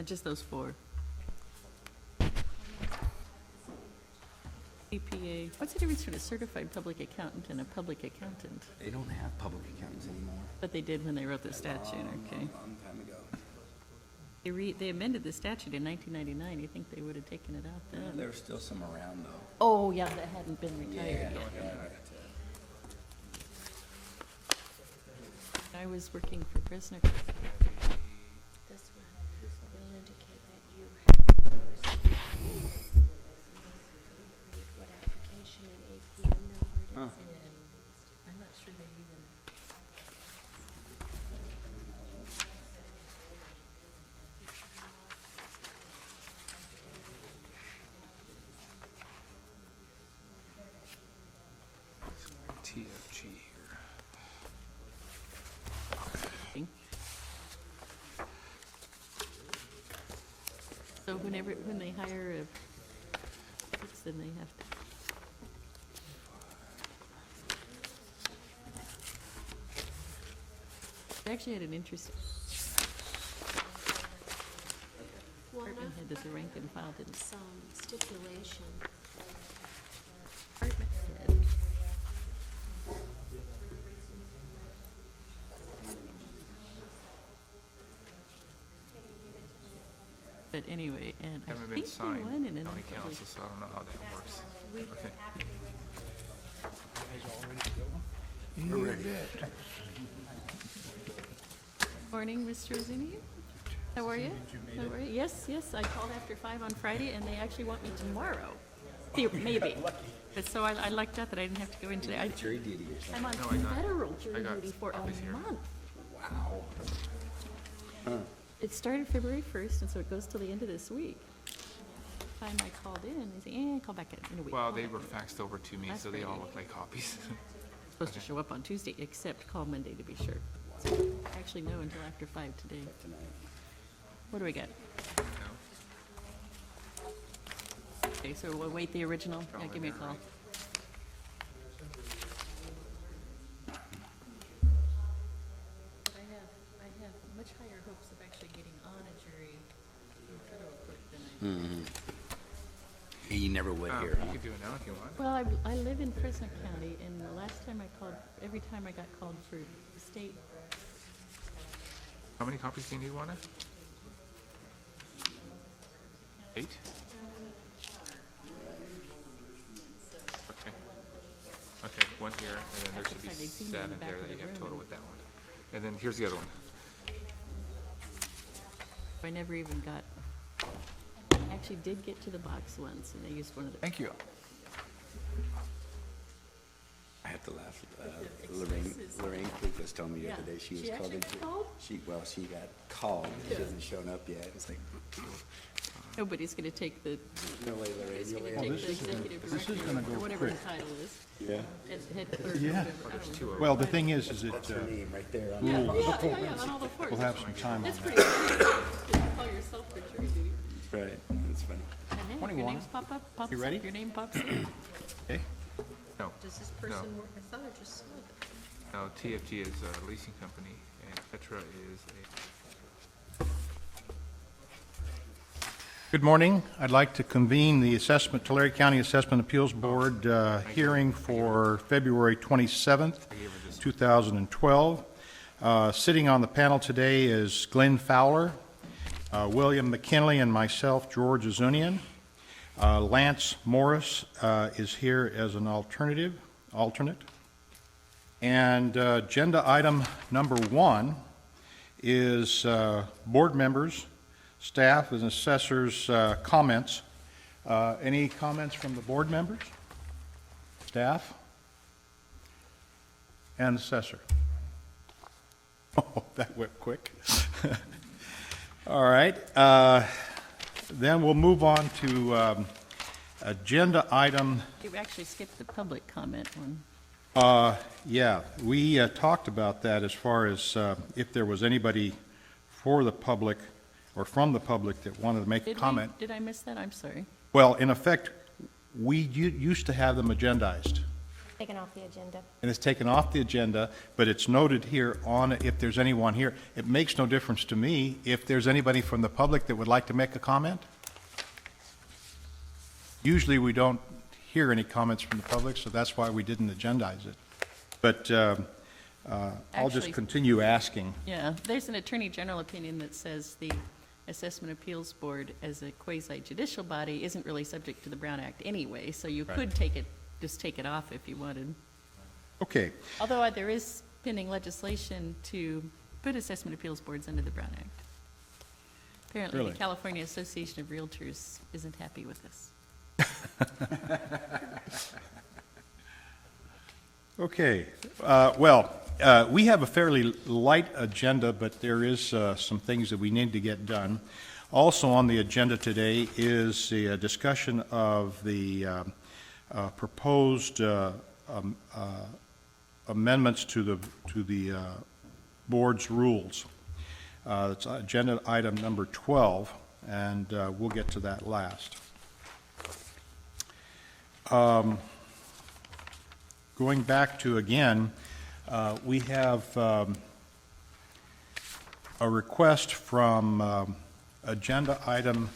Just those four. APA, what's the difference between a certified public accountant and a public accountant? They don't have public accountants anymore. But they did when they wrote the statute, okay. Long time ago. They amended the statute in 1999. You think they would have taken it out then? There's still some around though. Oh, yeah, that hadn't been retired yet. I was working for Fresno. This one will indicate that you have what application and APN number it is in. I'm not sure they even. TFG here. So when they hire a, then they have to. I actually had an interesting, Well, department head as a rank and file didn't. some stipulation. Department head. But anyway, and I Haven't been think we signed, won in an county public. council, so I don't know how that works. Okay. Morning, Mr. Rossini. How are you? How are you? Yes, yes, I called after 5 on Friday, and they actually want me tomorrow. Maybe. But so I lucked out that I didn't have to go in today. Jury duty or something. I'm on No, I got- federal jury I got duty for a copies here. month. Wow. It started February 1st, and so it goes till the end of this week. Time I called in, they say, call back in a week. Well, Call they back were in a week. faxed over to me, That's so they all great. look like copies. Supposed to show up on Tuesday, except call Monday to be sure. So I actually know until after 5 today. Tonight. What do we got? Okay, so we'll wait the original. Yeah, give me a call. I have much higher hopes of actually getting on a jury in federal court than I. You never would hear, You huh? could do it now if you want. Well, I live in Fresno County, and the last time I called, every time I got called for state, How many copies do you need, Wanda? 8? Okay. Okay, one here, and then there should be They'd seen me in the 7 back there of that you the have room. total with that one. And then here's the other one. I never even got, I actually did get to the box once, and I used one of the. Thank you. I have to laugh. Lorraine Lucas told me the Yeah. other day she was She called actually into. called? She got called. She hasn't shown up yet. It's like, Nobody's gonna take the, no way, Lorraine. it's No gonna way. take the executive director, or whatever the title is, Yeah. head clerk, or Yeah. whatever. I don't know. Well, the thing is it, That's her name right there. On Yeah, the yeah, on all the fours. we'll have some time on That's that. pretty good. You call yourself for jury duty. Right. That's funny. And hey, Morning, your Juana. names pop up, pops You up, ready? your name pops up. Okay, No, Does this person work? I thought I just saw that. no, TFG is a leasing company, and Petra is a, good morning. I'd like to convene the Tulare County Assessment Appeals Board hearing for February 27th, 2012. Sitting on the panel today is Glenn Fowler, William McKinley, and myself, George Azunian. Lance Morris is here as an alternate. And agenda item number 1 is board members, staff, and assessors' comments. Any comments from the board members, staff, and assessor? Oh, that went quick. All right. Then we'll move on to agenda item. You actually skipped the public comment one. Yeah, we talked about that as far as if there was anybody for the public or from the public that wanted to make a Did we, comment. did I miss that? I'm sorry. Well, in effect, we used to have them agendized. Taken off the agenda. and it's taken off the agenda, but it's noted here on, if there's anyone here. It makes no difference to me if there's anybody from the public that would like to make a comment. Usually, we don't hear any comments from the public, so that's why we didn't agendize it. But I'll just Actually- continue asking. Yeah, there's an Attorney General opinion that says the Assessment Appeals Board as a quasi-judicial body isn't really subject to the Brown Act anyway, so you could just take it off if you wanted. Okay, Although there is pending legislation to put assessment appeals boards under the Brown Act. Apparently, Really? the California Association of Realtors isn't happy with this. okay. We have a fairly light agenda, but there is some things that we need to get done. Also on the agenda today is the discussion of the proposed amendments to the board's rules. It's agenda item number 12, and we'll get to that last. Going back to, again, we have a request from agenda item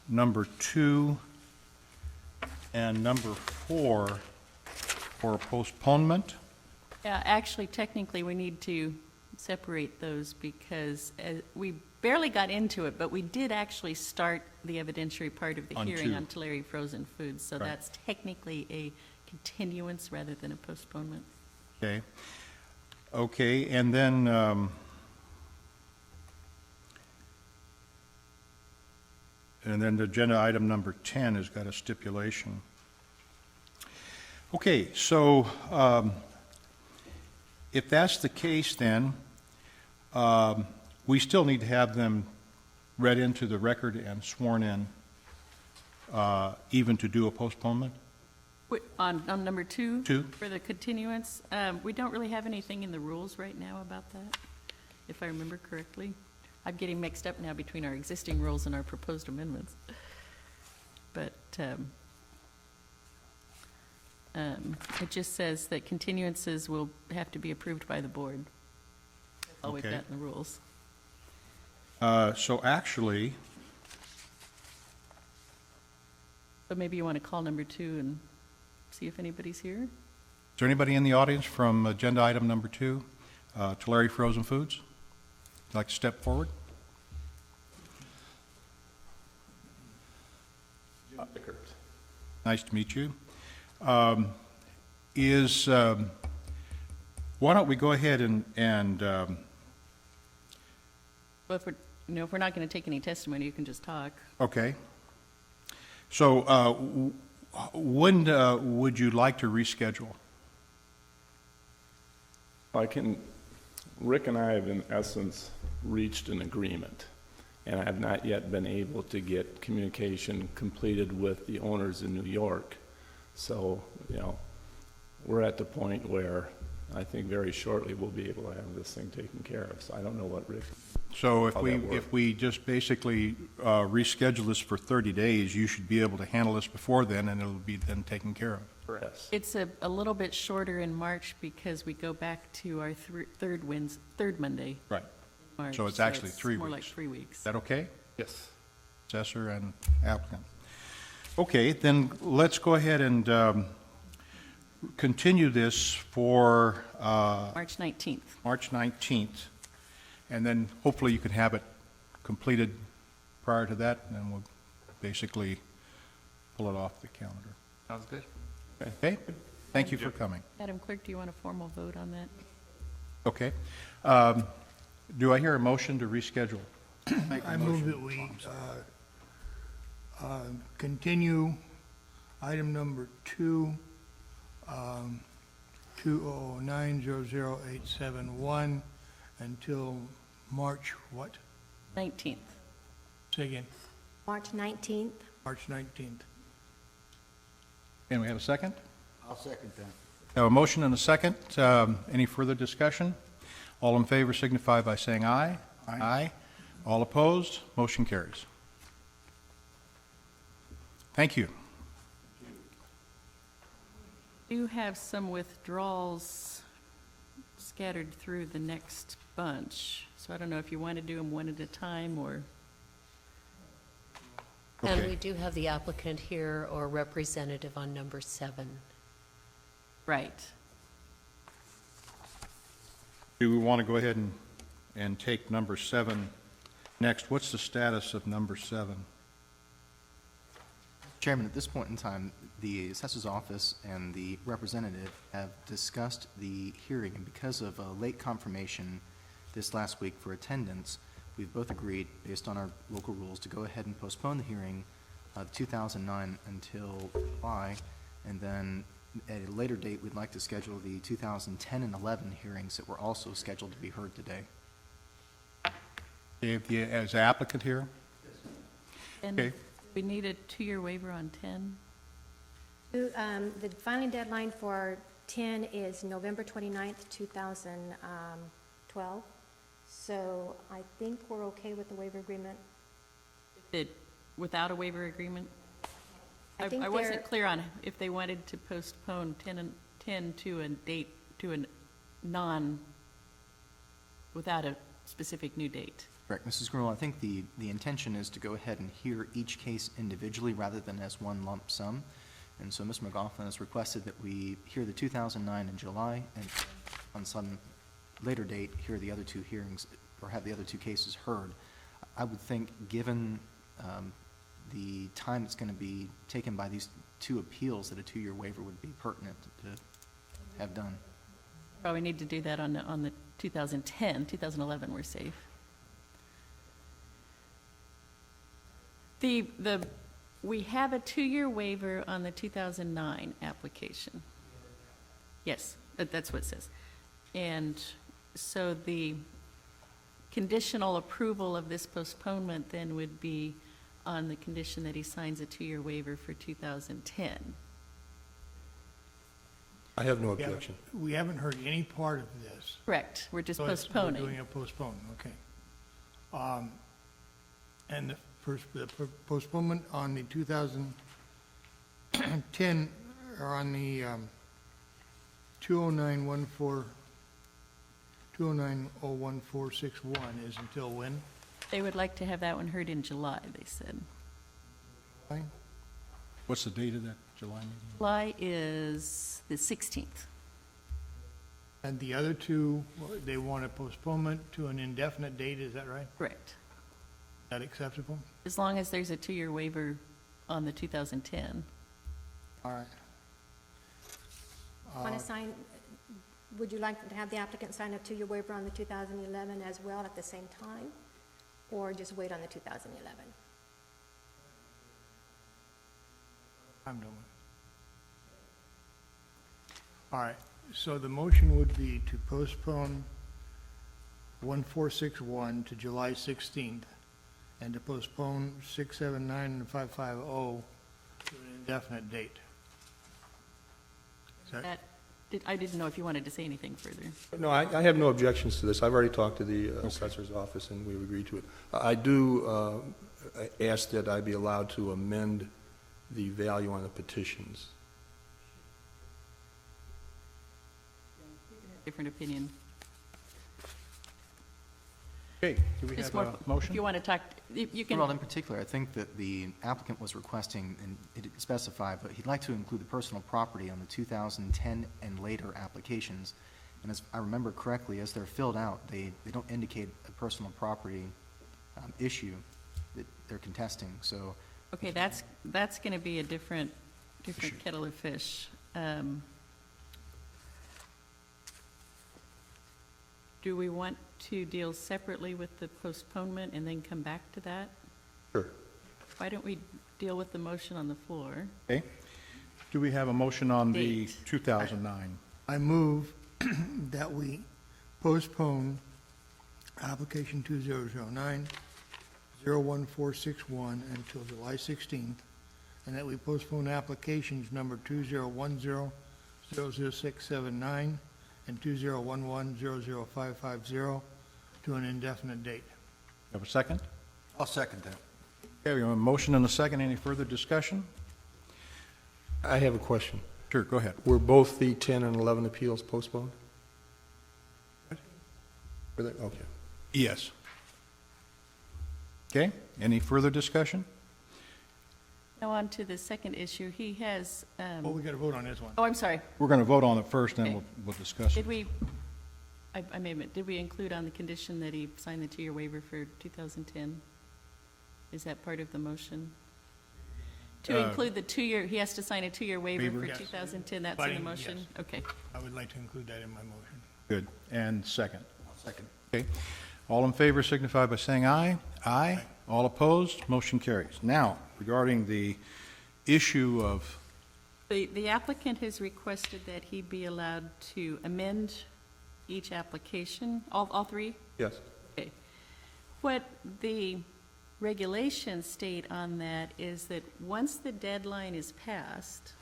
number 2 and number 4 for postponement. Yeah, actually, technically, we need to separate those because we barely got into it, but we did actually start the evidentiary part of the On hearing 2. on Tulare Frozen Foods, so Right. that's technically a continuance rather than a postponement. Okay. Okay, and then the agenda item number 10 has got a stipulation. Okay, so if that's the case, then we still need to have them read into the record and sworn in, even to do a postponement? On number 2? 2. For the continuance, we don't really have anything in the rules right now about that, if I remember correctly. I'm getting mixed up now between our existing rules and our proposed amendments. But it just says that continuances will have to be approved by the board. That's all we've Okay. got in the rules. So actually, So maybe you want to call number 2 and see if anybody's here? is there anybody in the audience from agenda item number 2, Tulare Frozen Foods? Would like to step forward? Nice to meet you. Why don't we go ahead and Well, if we're not going to take any testimony, you can just talk. okay. So when would you like to reschedule? Rick and I have in essence reached an agreement, and I have not yet been able to get communication completed with the owners in New York. So, we're at the point where I think very shortly we'll be able to have this thing taken care of. So I don't know what Rick, So How that work? if we just basically reschedule this for 30 days, you should be able to handle this before then, and it'll be then taken care of. yes. It's a little bit shorter in March because we go back to our third Monday Right. in March. So it's actually 3 more like weeks. 3 weeks. Is that okay? Yes. Assessor and applicant. Okay, then let's go ahead and continue this for March 19th. March 19th, and then hopefully you can have it completed prior to that, and then we'll basically pull it off the calendar. Sounds good. Okay? Thank you for coming. Madam Clerk, do you want a formal vote on that? Okay. Do I hear a motion to reschedule? I move that we continue item number 2, 209-00871 until March what? 19th. Say again, March 19th. March 19th. And we have a second? I'll second that. Have a motion and a second. Any further discussion? All in favor signify by saying aye. Aye. All opposed? Motion carries. Thank you. do have some withdrawals scattered through the next bunch, so I don't know if you want to do them one at a time or, And Okay. we do have the applicant here or representative on number 7. right. Do we want to go ahead and take number 7 next? What's the status of number 7? Chairman, at this point in time, the assessor's office and the representative have discussed the hearing, and because of a late confirmation this last week for attendance, we've both agreed, based on our local rules, to go ahead and postpone the hearing of 2009 until July, and then at a later date, we'd like to schedule the 2010 and 11 hearings that were also scheduled to be heard today. As applicant here? And Okay. we need a 2-year waiver on 10. The filing deadline for 10 is November 29th, 2012. So I think we're okay with the waiver agreement. Without a waiver agreement? I think I wasn't they're- clear on if they wanted to postpone 10 to a date, to a without a specific new date. Correct, Mrs. Gruel, I think the intention is to go ahead and hear each case individually rather than as one lump sum. And so Mr. McLaughlin has requested that we hear the 2009 in July, and on some later date, hear the other 2 hearings, or have the other 2 cases heard. I would think, given the time that's going to be taken by these 2 appeals, that a 2-year waiver would be pertinent to have done. Probably need to do that on the 2010, 2011, we're safe. We have a 2-year waiver on the 2009 application. Yes, that's what it says. And so the conditional approval of this postponement then would be on the condition that he signs a 2-year waiver for 2010. I have no We haven't- objection. We haven't heard any part of this. Correct, we're just So it's- postponing. We're doing a postpone, okay. And the postponement on the 2010, or on the 209-01461 is until when? They would like to have that one heard in July, they said. Fine. What's the date of that July meeting? July is the 16th. And the other 2, they want a postponement to an indefinite date, is that right? Correct. Is that acceptable? As long as there's a 2-year waiver on the 2010. All right. Want to sign, would you like to have the applicant sign a 2-year waiver on the 2011 as well at the same time? Or just wait on the 2011? I'm done with it. All right, so the motion would be to postpone 1461 to July 16th, and to postpone 679 and 550 to an indefinite date. Is that, I didn't know if you wanted to say anything further. No, I have no objections to this. I've already talked to the assessor's office, and we've agreed to it. I do ask that I be allowed to amend the value on the petitions. Different opinion. Okay, do we Just have more, a motion? if you want to talk, you can, Well, in particular, I think that the applicant was requesting, and it didn't specify, but he'd like to include the personal property on the 2010 and later applications. And as I remember correctly, as they're filled out, they don't indicate a personal property issue that they're contesting, so. okay, that's going to be a different kettle of fish. Do we want to deal separately with the postponement and then come back to that? Sure. Why don't we deal with the motion on the floor? Okay. Do we have a motion on the Date. 2009? I move that we postpone application 2009-01461 until July 16th, and that we postpone applications number 2010-00679 and 2011-00550 to an indefinite date. Have a second? I'll second that. Okay, we have a motion and a second. Any further discussion? I have a question. Sure, go ahead. Were both the 10 and 11 appeals postponed? Were they? Okay. Yes. Okay, any further discussion? Now on to the second issue. He has, Oh, we got to vote on this one. oh, I'm sorry. We're going to vote on it first, then Okay. we'll discuss it. Did we, I may have, did we include on the condition that he sign the 2-year waiver for 2010? Is that part of the motion? To include the 2-year, he has to sign a 2-year waiver Waiver. for Yes. 2010, that's in the Fighting, motion? yes. Okay. I would like to include that in my motion. Good, and second? Second. Okay, all in favor signify by saying aye. Aye. All opposed, motion carries. Now, regarding the issue of, The applicant has requested that he be allowed to amend each application, all three? Yes. Okay. What the regulations state on that is that once the deadline is passed,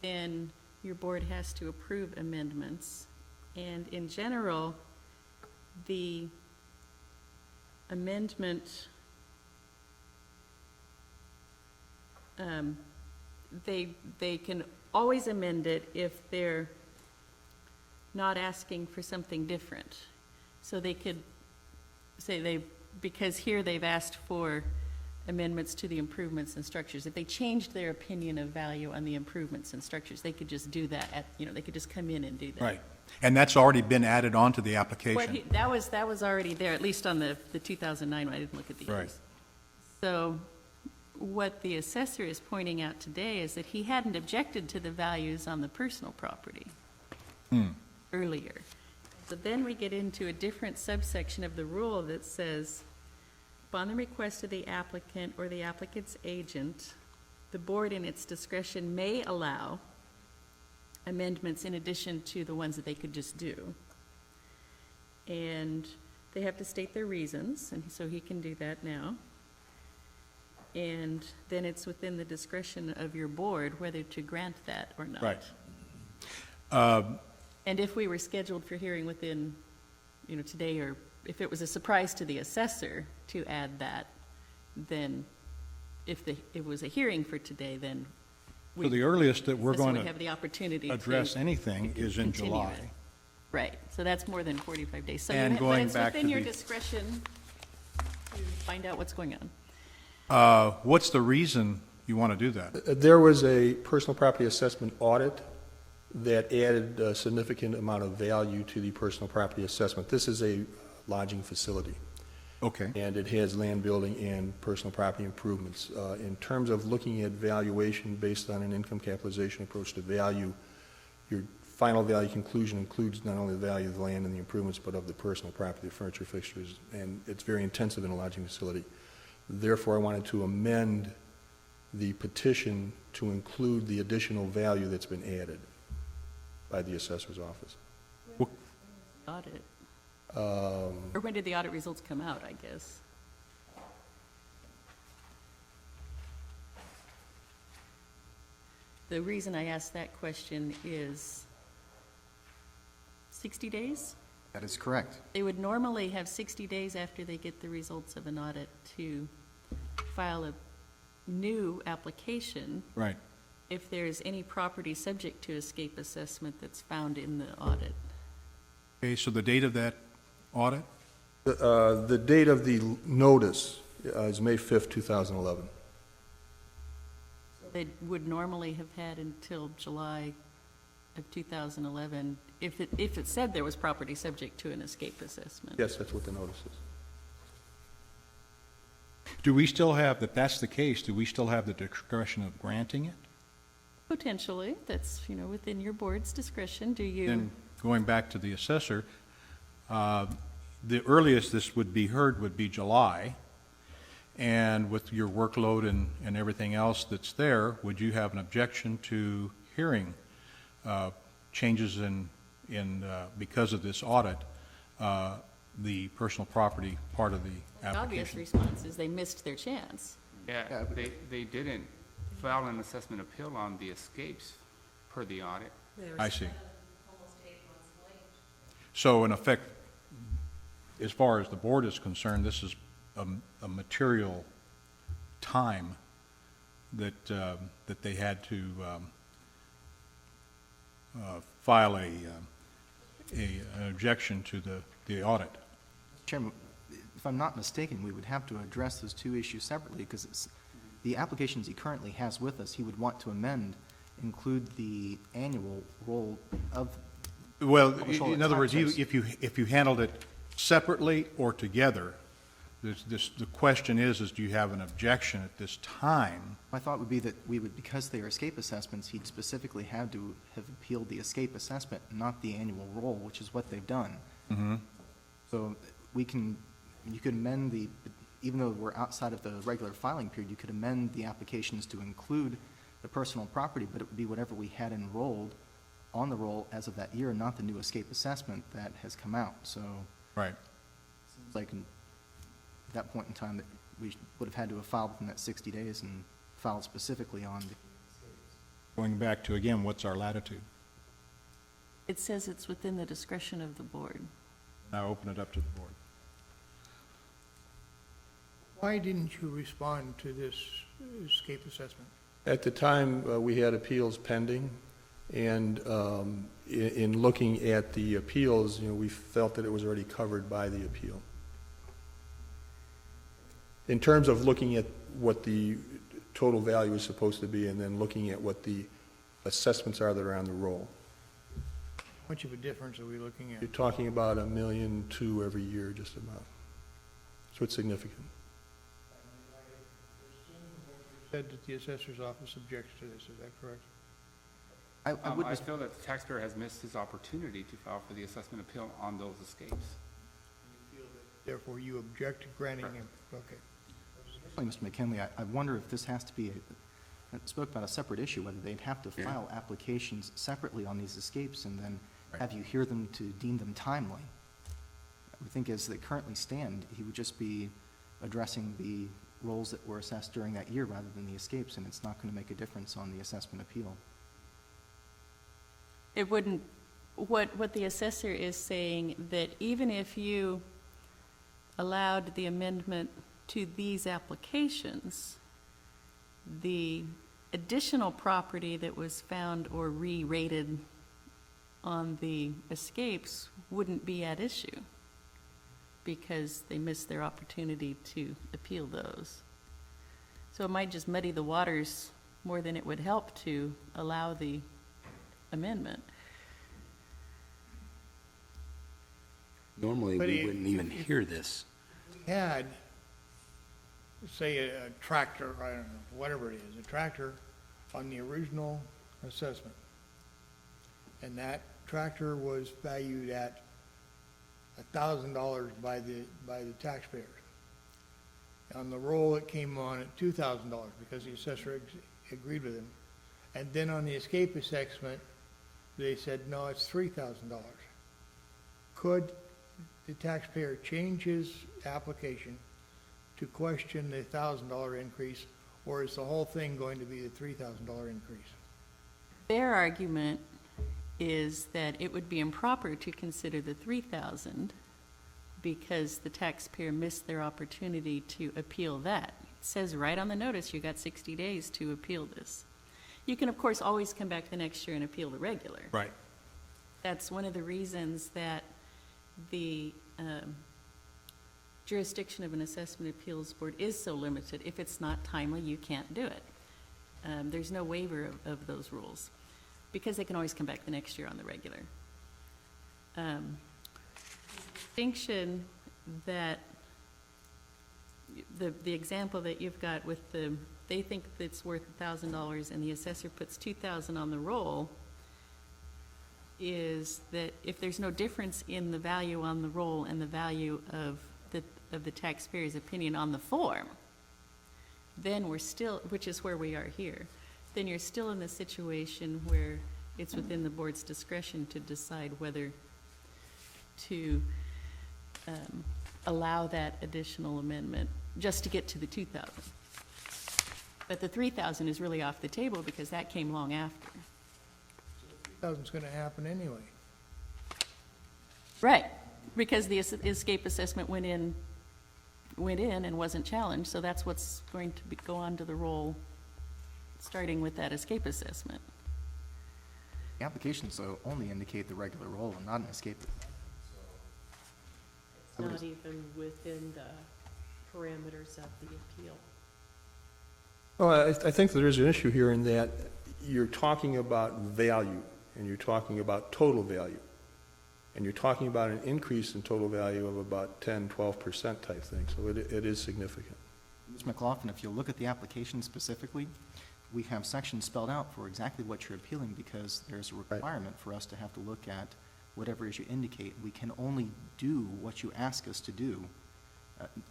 then your board has to approve amendments. And in general, the amendment, they can always amend it if they're not asking for something different. So they could say because here they've asked for amendments to the improvements and structures. If they changed their opinion of value on the improvements and structures, they could just do that they could just come in and do that. right, and that's already been added onto the What application. that was already there, at least on the 2009 one. I didn't look at the Right. years. So what the assessor is pointing out today is that he hadn't objected to the values on the personal property earlier. So then we get into a different subsection of the rule that says, upon the request of the applicant or the applicant's agent, the board in its discretion may allow amendments in addition to the ones that they could just do. And they have to state their reasons, and so he can do that now. And then it's within the discretion of your board whether to grant that or not. Right. And if we were scheduled for hearing within, today, or if it was a surprise to the assessor to add that, then if it was a hearing for today, then So the earliest that we're assessor going would to have the opportunity to address anything is in continue July. it. Right, so that's more than 45 days. So And going back But it's to within your the- discretion to find out what's going on. What's the reason you want to do that? There was a personal property assessment audit that added a significant amount of value to the personal property assessment. This is a lodging facility, Okay, and it has land building and personal property improvements. In terms of looking at valuation based on an income capitalization approach to value, your final value conclusion includes not only the value of the land and the improvements, but of the personal property, the furniture, fixtures, and it's very intensive in a lodging facility. Therefore, I wanted to amend the petition to include the additional value that's been added by the assessor's office. Audit. Or when did the audit results come out, I guess? The reason I asked that question is 60 days? That is correct. They would normally have 60 days after they get the results of an audit to file a new application right. if there's any property subject to escape assessment that's found in the audit. Okay, so the date of that audit? The date of the notice is May 5th, 2011. They would normally have had until July of 2011 if it said there was property subject to an escape assessment. Yes, that's what the notice is. Do we still have, if that's the case, do we still have the discretion of granting it? Potentially, that's, within your board's discretion. Do you? Then, going back to the assessor, the earliest this would be heard would be July. And with your workload and everything else that's there, would you have an objection to hearing changes in because of this audit, the personal property part of the The obvious application? response is they missed their chance. Yeah, they didn't file an assessment appeal on the escapes per the audit. I see. So in effect, as far as the board is concerned, this is a material time that they had to file an objection to the audit. Chairman, if I'm not mistaken, we would have to address those two issues separately, because it's, the applications he currently has with us, he would want to amend, include the annual roll of. Well, Control in the other words, tax if you handled it separately or together, the question is do you have an objection at this time? My thought would be that we would, because they are escape assessments, he'd specifically have to have appealed the escape assessment, not the annual roll, which is what they've done. So you could amend even though we're outside of the regular filing period, you could amend the applications to include the personal property, but it would be whatever we had enrolled on the roll as of that year, not the new escape assessment that has come out. So Right. seems like at that point in time that we would have had to have filed within that 60 days and filed specifically on the. Going back to, again, what's our latitude? It says it's within the discretion of the board. Now open it up to the board. Why didn't you respond to this escape assessment? At the time, we had appeals pending, and in looking at the appeals, we felt that it was already covered by the appeal. In terms of looking at what the total value is supposed to be, and then looking at what the assessments are that are on the roll. How much of a difference are we looking at? You're talking about $1.2 million every year, just about. So it's significant. Said that the assessor's office objects to this, is that correct? I would I feel that the taxpayer has missed his opportunity to file for the assessment appeal on those escapes. Therefore, you object to granting him, okay. Mr. McKinley, I wonder if this has to be, I spoke about a separate issue, whether they'd have to file applications separately on these escapes and then have you hear them to deem them timely. I would think as they currently stand, he would just be addressing the rolls that were assessed during that year rather than the escapes, and it's not going to make a difference on the assessment appeal. It wouldn't, what the assessor is saying, that even if you allowed the amendment to these applications, the additional property that was found or re-rated on the escapes wouldn't be at issue because they missed their opportunity to appeal those. So it might just muddy the waters more than it would help to allow the amendment. Normally, But we if- wouldn't even hear this. We had, say, a tractor, I don't know, whatever it is, a tractor on the original assessment. And that tractor was valued at $1,000 by the taxpayers. On the roll, it came on at $2,000 because the assessor agreed with him. And then on the escape assessment, they said, no, it's $3,000. Could the taxpayer change his application to question the $1,000 increase, or is the whole thing going to be the $3,000 increase? Their argument is that it would be improper to consider the 3,000 because the taxpayer missed their opportunity to appeal that. It says right on the notice, you got 60 days to appeal this. You can, of course, always come back the next year and appeal the regular. Right. That's one of the reasons that the jurisdiction of an assessment appeals board is so limited. If it's not timely, you can't do it. There's no waiver of those rules because they can always come back the next year on the regular. Distinction that the example that you've got with they think it's worth $1,000 and the assessor puts $2,000 on the roll is that if there's no difference in the value on the roll and the value of the taxpayer's opinion on the form, then we're still, which is where we are here, then you're still in the situation where it's within the board's discretion to decide whether to allow that additional amendment just to get to the 2,000. But the 3,000 is really off the table because that came long after. $3,000's going to happen anyway. Right, because the escape assessment went in and wasn't challenged, so that's what's going to go on to the roll, starting with that escape assessment. The applications, though, only indicate the regular roll and not an escape. Not even within the parameters of the appeal. Well, I think there is an issue here in that you're talking about value, and you're talking about total value. And you're talking about an increase in total value of about 10, 12% type thing, so it is significant. Ms. McLaughlin, if you look at the application specifically, we have sections spelled out for exactly what you're appealing, because there's a requirement for us to have to look at whatever as you indicate. We can only do what you ask us to do,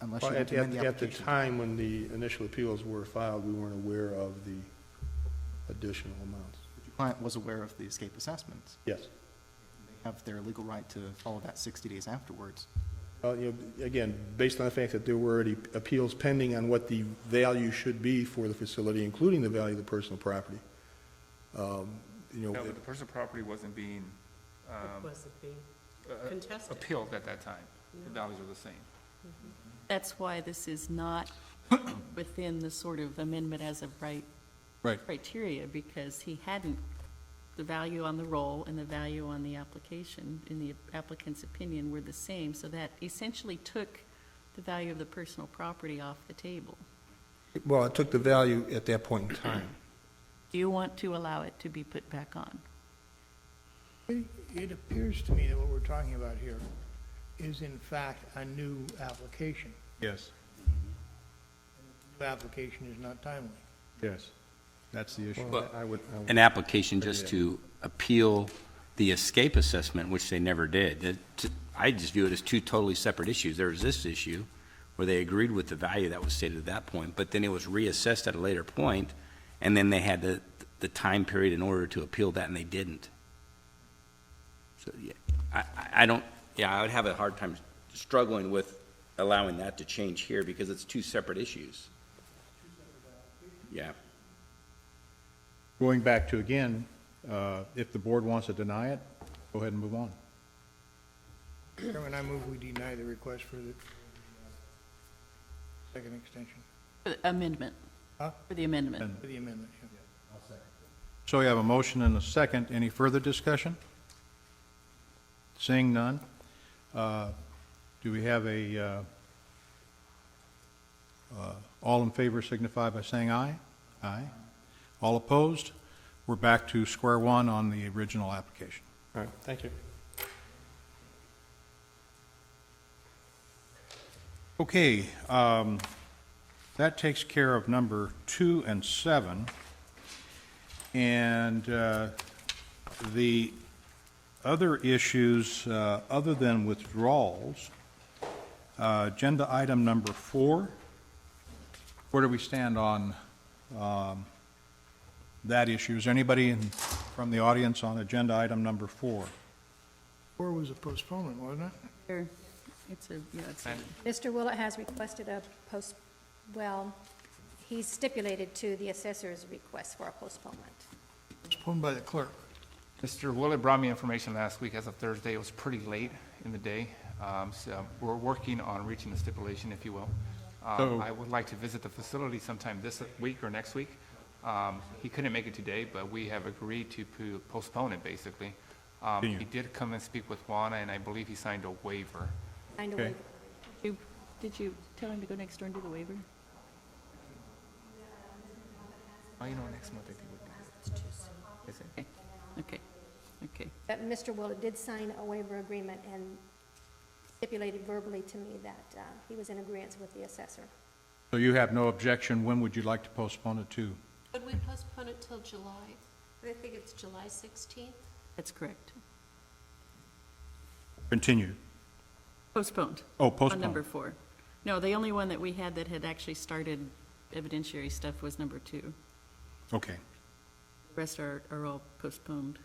unless you Well, want to amend the At the application. time when the initial appeals were filed, we weren't aware of the additional amounts. Your client was aware of the escape assessments. Yes. They have their legal right to follow that 60 days afterwards. Well, again, based on the fact that there were already appeals pending on what the value should be for the facility, including the value of the personal property, No, but the personal property wasn't being It wasn't being contested. appealed at that time. The values were the same. That's why this is not within the sort of amendment as of right criteria, because he hadn't, the value on the roll and the value on the application, in the applicant's opinion, were the same, so that essentially took the value of the personal property off the table. well, it took the value at that point in time. Do you want to allow it to be put back on? It appears to me that what we're talking about here is in fact a new application. Yes, The application is not timely. yes. That's the issue. Well, I would- An application just to appeal the escape assessment, which they never did. I just view it as two totally separate issues. There was this issue where they agreed with the value that was stated at that point, but then it was reassessed at a later point, and then they had the time period in order to appeal that, and they didn't. So, yeah, I don't, I would have a hard time struggling with allowing that to change here, because it's two separate issues. Yeah. Going back to, again, if the board wants to deny it, go ahead and move on. Chairman, I move we deny the request for the second extension, For the amendment? Huh? For the amendment? for the amendment, yeah. So we have a motion and a second. Any further discussion? Seeing none, do we have all in favor signify by saying aye? Aye. All opposed? We're back to square one on the original application. All right, thank you. Okay, that takes care of number 2 and 7. And the other issues, other than withdrawals, agenda item number 4, where do we stand on that issue? Is there anybody from the audience on agenda item number 4? 4 was a postponement, wasn't it? Or it's a, it's a, Mr. Willett has requested he's stipulated to the assessor's request for a postponement. Postponed by the clerk. Mr. Willett brought me information last week as of Thursday. It was pretty late in the day. So we're working on reaching the stipulation, if you will. So- I would like to visit the facility sometime this week or next week. He couldn't make it today, but we have agreed to postpone it, basically. Continue. He did come and speak with Juana, and I believe he signed a waiver. Signed a Okay. waiver. did you tell him to go next door and do the waiver? Oh, next month, I think would be good. Is it? Okay. But Mr. Willett did sign a waiver agreement and stipulated verbally to me that he was in agreement with the assessor. So you have no objection. When would you like to postpone it to? Could we postpone it till July? I think it's July 16th. That's correct. Continue. Postponed. Oh, On number postpone. 4. No, the only one that we had that had actually started evidentiary stuff was number 2. Okay. The rest are all postponed.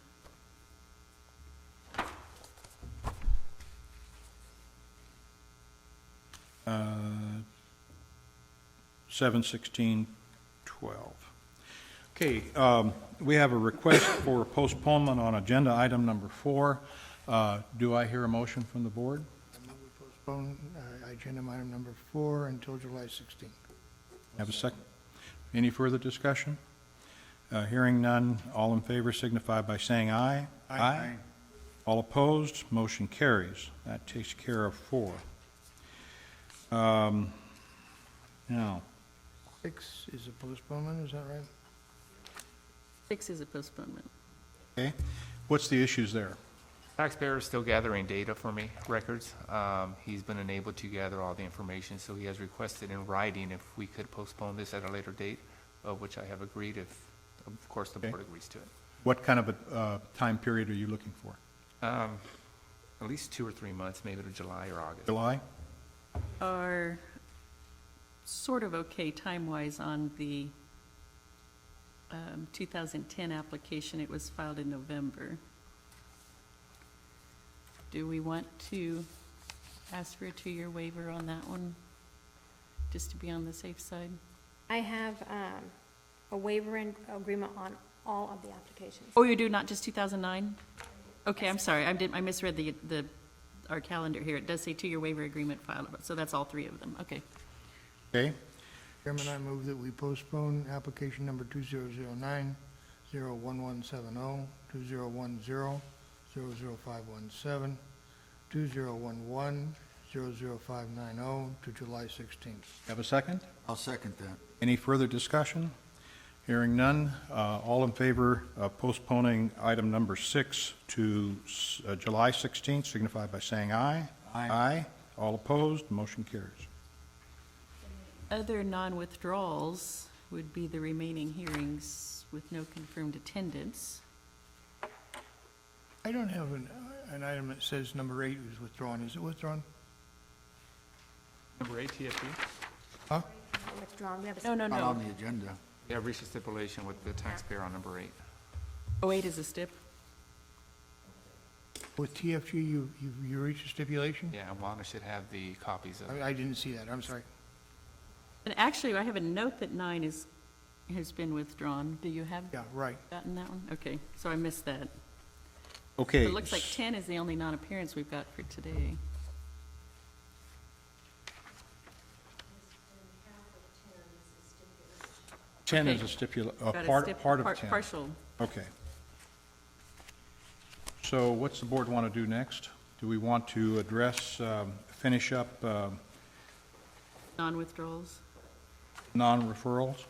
Uh, 7/16/12. Okay, we have a request for postponement on agenda item number 4. Do I hear a motion from the board? I move we postpone agenda item number 4 until July 16th. Have a second? Any further discussion? Hearing none, all in favor signify by saying aye. Aye. All opposed, motion carries. That takes care of 4. Now, 6 is a postponement, is that right? 6 is a postponement. okay, what's the issues there? Taxpayer is still gathering data for me, records. He's been unable to gather all the information, so he has requested in writing if we could postpone this at a later date, which I have agreed if, of course, the Okay. board agrees to it. What kind of a time period are you looking for? At least 2 or 3 months, maybe to July or August. July? Are sort of okay time-wise on the 2010 application. It was filed in November. Do we want to ask for a 2-year waiver on that one, just to be on the safe side? I have a waiver and agreement on all of the applications. Oh, you do, not just 2009? Okay, I'm sorry, I misread our calendar here. It does say 2-year waiver agreement filed, so that's all 3 of them, okay. Okay, Chairman, I move that we postpone application number 2009-01170, 2010-00517, 2011-00590 to July 16th. have a second? I'll second that. Any further discussion? Hearing none, all in favor of postponing item number 6 to July 16th signify by saying aye. Aye. All opposed, motion carries. Other non-withdrawals would be the remaining hearings with no confirmed attendance. I don't have an item that says number 8 was withdrawn. Is it withdrawn? Number 8, TFP. Huh? Withdrawn, we have a. No, no, Not no. on the agenda. We have reached a stipulation with the taxpayer on number 8. 08 is a stip. With TFG, you reached a stipulation? Yeah, and Wanda should have the copies of it. I didn't see that, I'm sorry. And actually, I have a note that 9 has been withdrawn. Do you have Yeah, right. gotten that one? Okay, so I missed that. Okay. It looks like 10 is the only non-appearance we've got for today. Ten Okay. is a stipulation, Got a part stip- of par- 10. Partial. Okay. So what's the board want to do next? Do we want to address, finish up Non-withdrawals. non-referrals?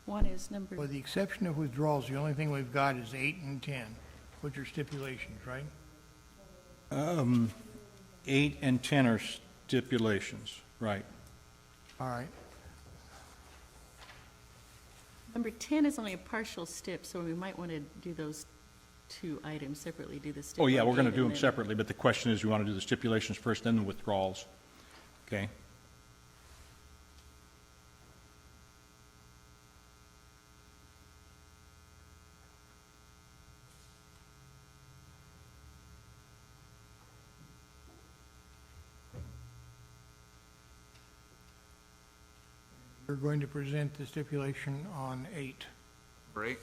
One is number, With the exception of withdrawals, the only thing we've got is 8 and 10, which are stipulations, right? 8 and 10 are stipulations, right. All right. number 10 is only a partial stip, so we might want to do those 2 items separately, do the stip. Oh, yeah, on we're going to 8 do and them then- separately, but the question is, you want to do the stipulations first, then the withdrawals? Okay? We're going to present the stipulation on 8. Number 8.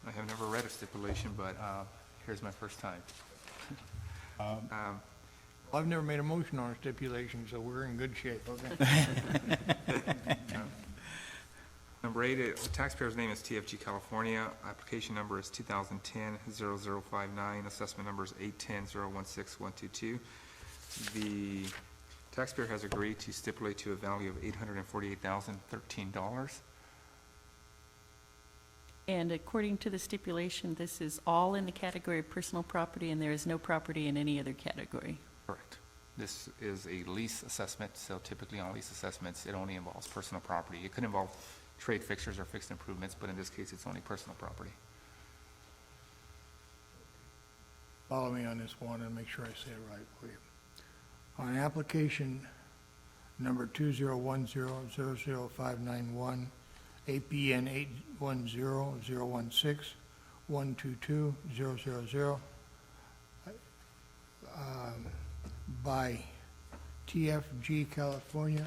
I have never read a stipulation, but here's my first time. I've never made a motion on a stipulation, so we're in good shape, okay? Number 8, the taxpayer's name is TFG California. Application number is 2010-0059. Assessment number is 810-016-122. The taxpayer has agreed to stipulate to a value of $848,013. And according to the stipulation, this is all in the category of personal property, and there is no property in any other category. Correct. This is a lease assessment, so typically on lease assessments, it only involves personal property. It could involve trade fixtures or fixed improvements, but in this case, it's only personal property. Follow me on this one and make sure I say it right for you. On application number 2010-00591, APN 810-016-122-000, by TFG California.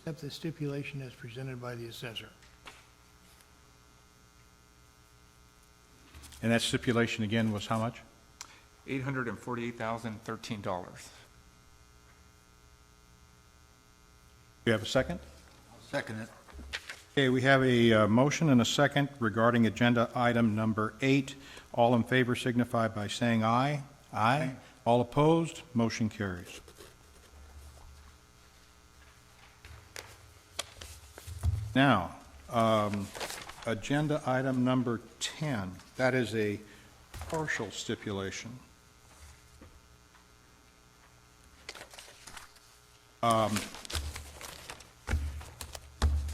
Accept the stipulation as presented by the assessor. And that stipulation again was how much? $848,013. Do you have a second? Second it. Okay, we have a motion and a second regarding agenda item number 8. All in favor signify by saying aye. Aye. All opposed, motion carries. Now, agenda item number 10, that is a partial stipulation.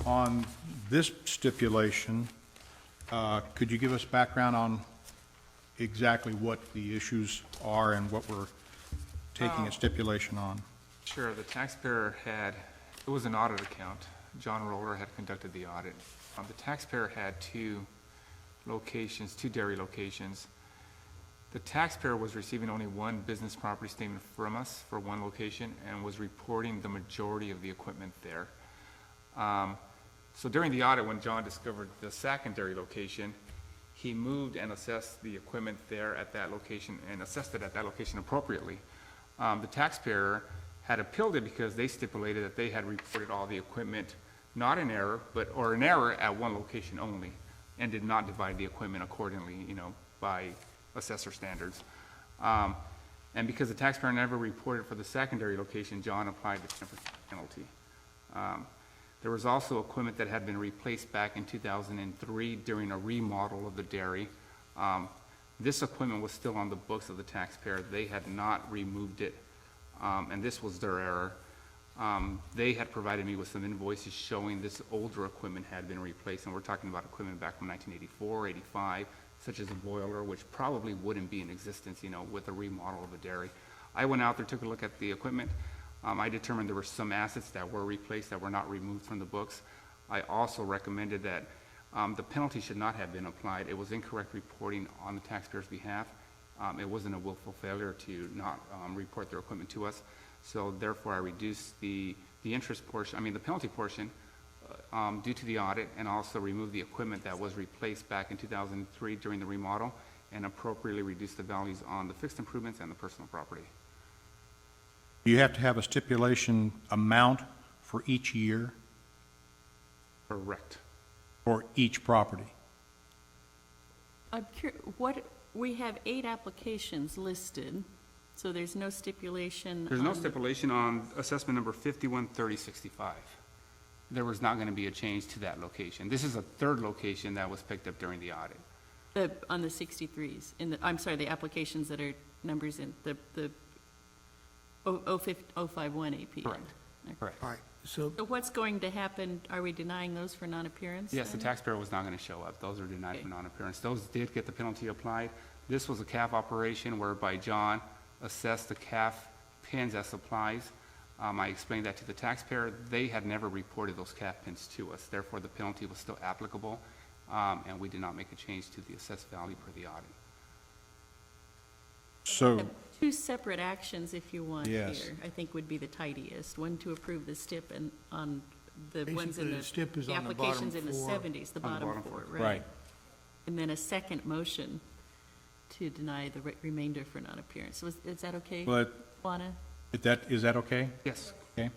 On this stipulation, could you give us background on exactly what the issues are and what we're taking a stipulation on? Sure, the taxpayer had, it was an audit account. John Roller had conducted the audit. The taxpayer had two dairy locations. The taxpayer was receiving only one business property statement from us for one location and was reporting the majority of the equipment there. So during the audit, when John discovered the secondary location, he moved and assessed the equipment there at that location and assessed it at that location appropriately. The taxpayer had appealed it because they stipulated that they had reported all the equipment, not in error, or in error at one location only, and did not divide the equipment accordingly, by assessor standards. And because the taxpayer never reported for the secondary location, John applied the 10% penalty. There was also equipment that had been replaced back in 2003 during a remodel of the dairy. This equipment was still on the books of the taxpayer. They had not removed it, and this was their error. They had provided me with some invoices showing this older equipment had been replaced, and we're talking about equipment back from 1984, 85, such as a boiler, which probably wouldn't be in existence, with a remodel of a dairy. I went out there, took a look at the equipment. I determined there were some assets that were replaced that were not removed from the books. I also recommended that the penalty should not have been applied. It was incorrect reporting on the taxpayer's behalf. It wasn't a willful failure to not report their equipment to us. So therefore, I reduced the interest portion, the penalty portion, due to the audit, and also removed the equipment that was replaced back in 2003 during the remodel, and appropriately reduced the values on the fixed improvements and the personal property. You have to have a stipulation amount for each year, Correct. for each property. I'm curious, we have 8 applications listed, so there's no stipulation. There's no stipulation on assessment number 513065. There was not going to be a change to that location. This is a third location that was picked up during the audit. On the 63s, the applications that are numbers in the 051 AP. Correct. Correct. All right, so So what's going to happen? Are we denying those for non-appearance? Yes, the then? taxpayer was not going to show up. Those are denied Okay. for non-appearance. Those did get the penalty applied. This was a CAF operation whereby John assessed the CAF pins as supplies. I explained that to the taxpayer. They had never reported those CAF pins to us. Therefore, the penalty was still applicable, and we did not make a change to the assessed value per the audit. So, Have 2 separate actions, if you want, Yes. here, I think would be the tidiest. One to approve the STIP and on the ones Basically, in the STIP is on the bottom applications in the 4. 70s, the On the bottom bottom 4, 4. right? And then a second motion to deny the remainder for non-appearance. Is that okay, but Juana? is that okay? Yes. Okay.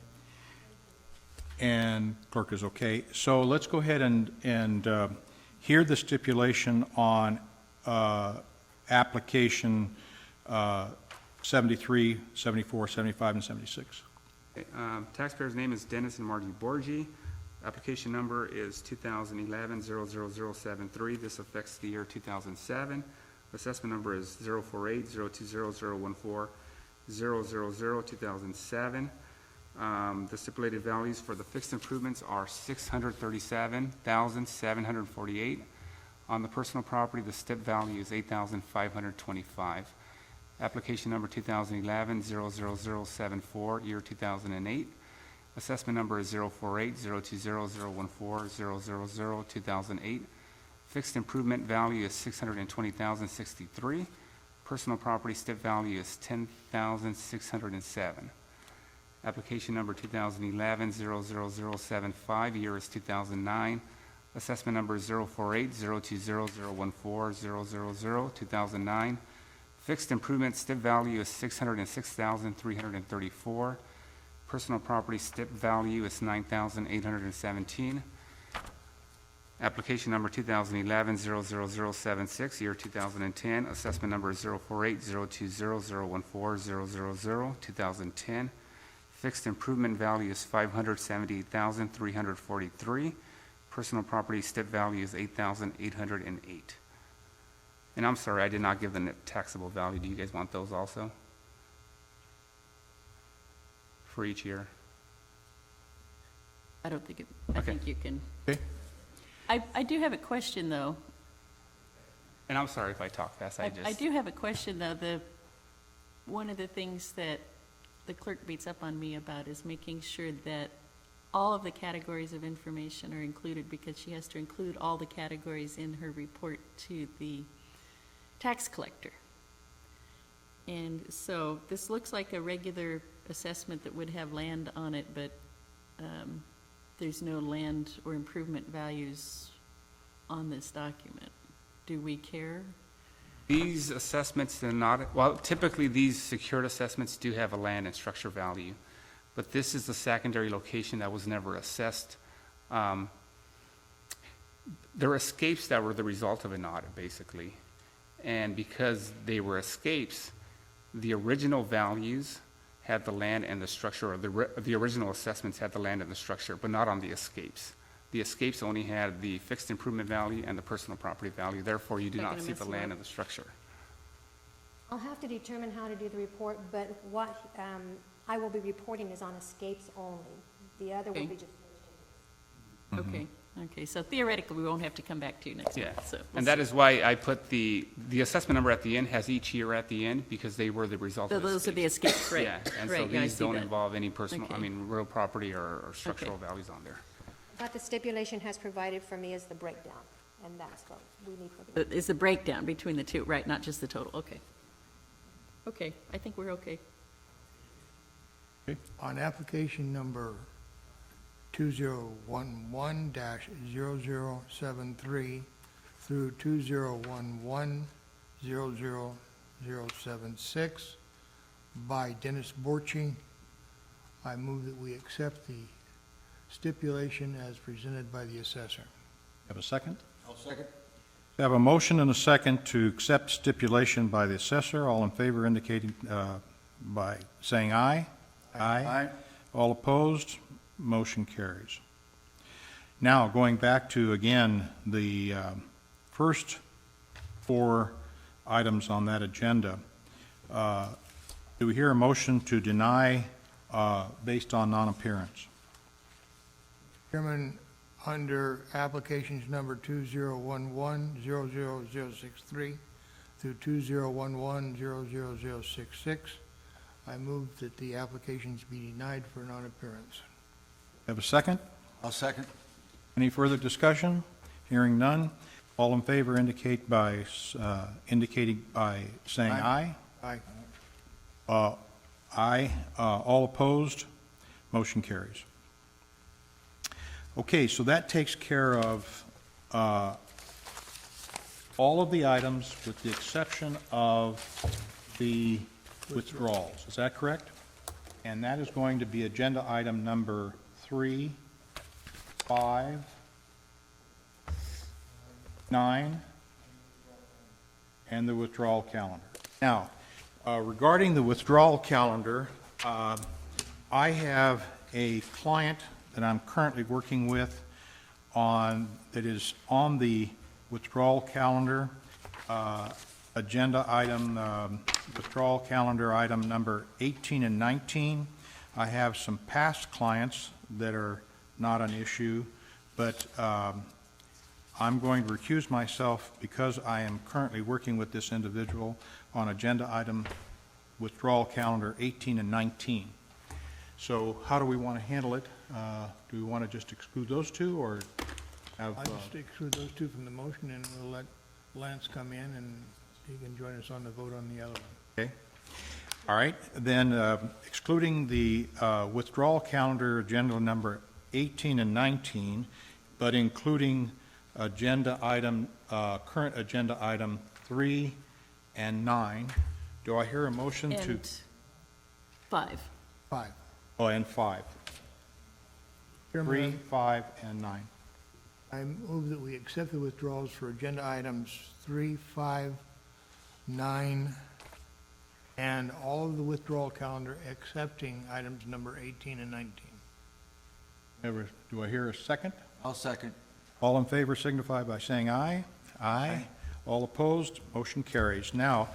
And clerk is okay. So let's go ahead and hear the stipulation on application 73, 74, 75, and 76. Okay, taxpayer's name is Dennis and Margie Borgi. Application number is 2011-00073. This affects the year 2007. Assessment number is 048-020-014-000-2007. The stipulated values for the fixed improvements are $637,748. On the personal property, the stip value is $8,525. Application number 2011-00074, year 2008. Assessment number is 048-020-014-000-2008. Fixed improvement value is $620,063. Personal property stip value is $10,607. Application number 2011-00075, year is 2009. Assessment number 048-020-014-000, 2009. Fixed improvement STIP value is $606,334. Personal property STIP value is $9,817. Application number 2011-00076, year 2010. Assessment number 048-020-014-000, 2010. Fixed improvement value is $578,343. Personal property STIP value is $8,808. And I'm sorry, I did not give the net taxable value. Do you guys want those also? For each year? I don't think I Okay. think you can. Okay. I do have a question, though. And I'm sorry if I talk fast, I do have a question, though. One of the things that the clerk beats up on me about is making sure that all of the categories of information are included, because she has to include all the categories in her report to the tax collector. And so this looks like a regular assessment that would have land on it, but there's no land or improvement values on this document. Do we care? These assessments do not, well, typically these secured assessments do have a land and structure value, but this is the secondary location that was never assessed. There were escapes that were the result of an audit, basically. And because they were escapes, the original values had the land and the structure, or the original assessments had the land and the structure, but not on the escapes. The escapes only had the fixed improvement value and the personal property value. Therefore, you do They're not gonna see miss the a land lot. and the structure. I'll have to determine how to do the report, but what I will be reporting is on escapes only. The other will Okay. be just. Okay, so theoretically, we won't have to come back to you next Yeah, month, so. we'll and that see. is why I put the assessment number at the end, has each year at the end, because they were the result So of those are the escapes. escapes, right? Yeah, and so Right, yeah, I these see don't that. involve any personal, I Okay. mean, real property or structural values on there. What the stipulation has provided for me is the breakdown, and that's what we need for the. Is the breakdown between the two, right, not just the total, okay. Okay, I think we're okay. On application number 2011-0073 through 2011-00076 by Dennis Borchy, I move that we accept the stipulation as presented by the assessor. Have a second? I'll second. We have a motion and a second to accept stipulation by the assessor. All in favor indicating by saying aye. Aye. All opposed, motion carries. Now, going back to, again, the first four items on that agenda, do we hear a motion to deny based on non-appearance? Chairman, under applications number 2011-00063 through 2011-00066, I move that the applications be denied for non-appearance. Have a second? I'll second. Any further discussion? Hearing none. All in favor indicate by, indicating by saying aye. Aye. Aye. All opposed? Motion carries. Okay, so that takes care of all of the items with the exception of the withdrawals. Is that correct? And that is going to be agenda item number 3, 5, 9, and the withdrawal calendar. Now, regarding the withdrawal calendar, I have a client that I'm currently working with on, that is on the withdrawal calendar, agenda item, withdrawal calendar item number 18 and 19. I have some past clients that are not an issue, but I'm going to recuse myself because I am currently working with this individual on agenda item withdrawal calendar 18 and 19. So how do we want to handle it? Do we want to just exclude those two, or have? I'll just exclude those two from the motion, and we'll let Lance come in, and he can join us on the vote on the other one. Okay. All right, then excluding the withdrawal calendar, agenda number 18 and 19, but including agenda item, current agenda item 3 and 9, do I hear a motion to? And 5. 5. Oh, and 5. 3, Chairman, 5, and 9. I move that we accept the withdrawals for agenda items 3, 5, 9, and all of the withdrawal calendar excepting items number 18 and 19. Do I hear a second? I'll second. All in favor signify by saying aye. Aye. All opposed, motion carries. Now,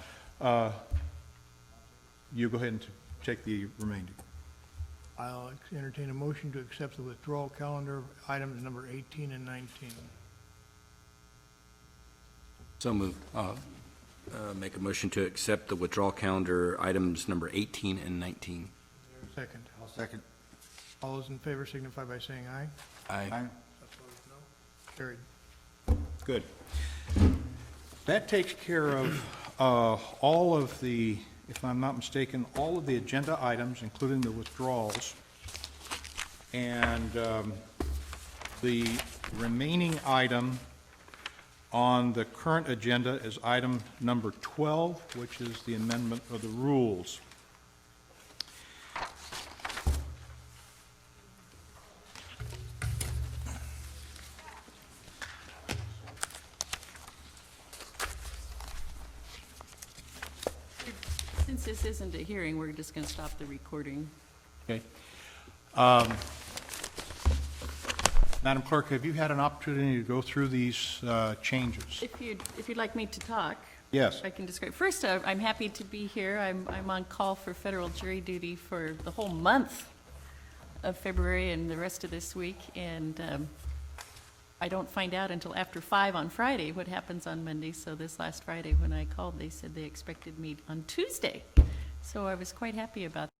you go ahead and take the remainder. I'll entertain a motion to accept the withdrawal calendar of items number 18 and 19. So moved. Make a motion to accept the withdrawal calendar items number 18 and 19. Second. I'll second. All those in favor signify by saying aye. Aye. Opposed, no. Carried. Good. That takes care of all of the, if I'm not mistaken, all of the agenda items, including the withdrawals. And the remaining item on the current agenda is item number 12, which is the amendment of the rules. Since this isn't a hearing, we're just going to stop the recording. Okay. Madam Clerk, have you had an opportunity to go through these changes? If you'd like me to talk. Yes. I can describe. First, I'm happy to be here. I'm on call for federal jury duty for the whole month of February and the rest of this week, and I don't find out until after 5 on Friday what happens on Monday. So this last Friday when I called, they said they expected me on Tuesday. So I was quite happy about that.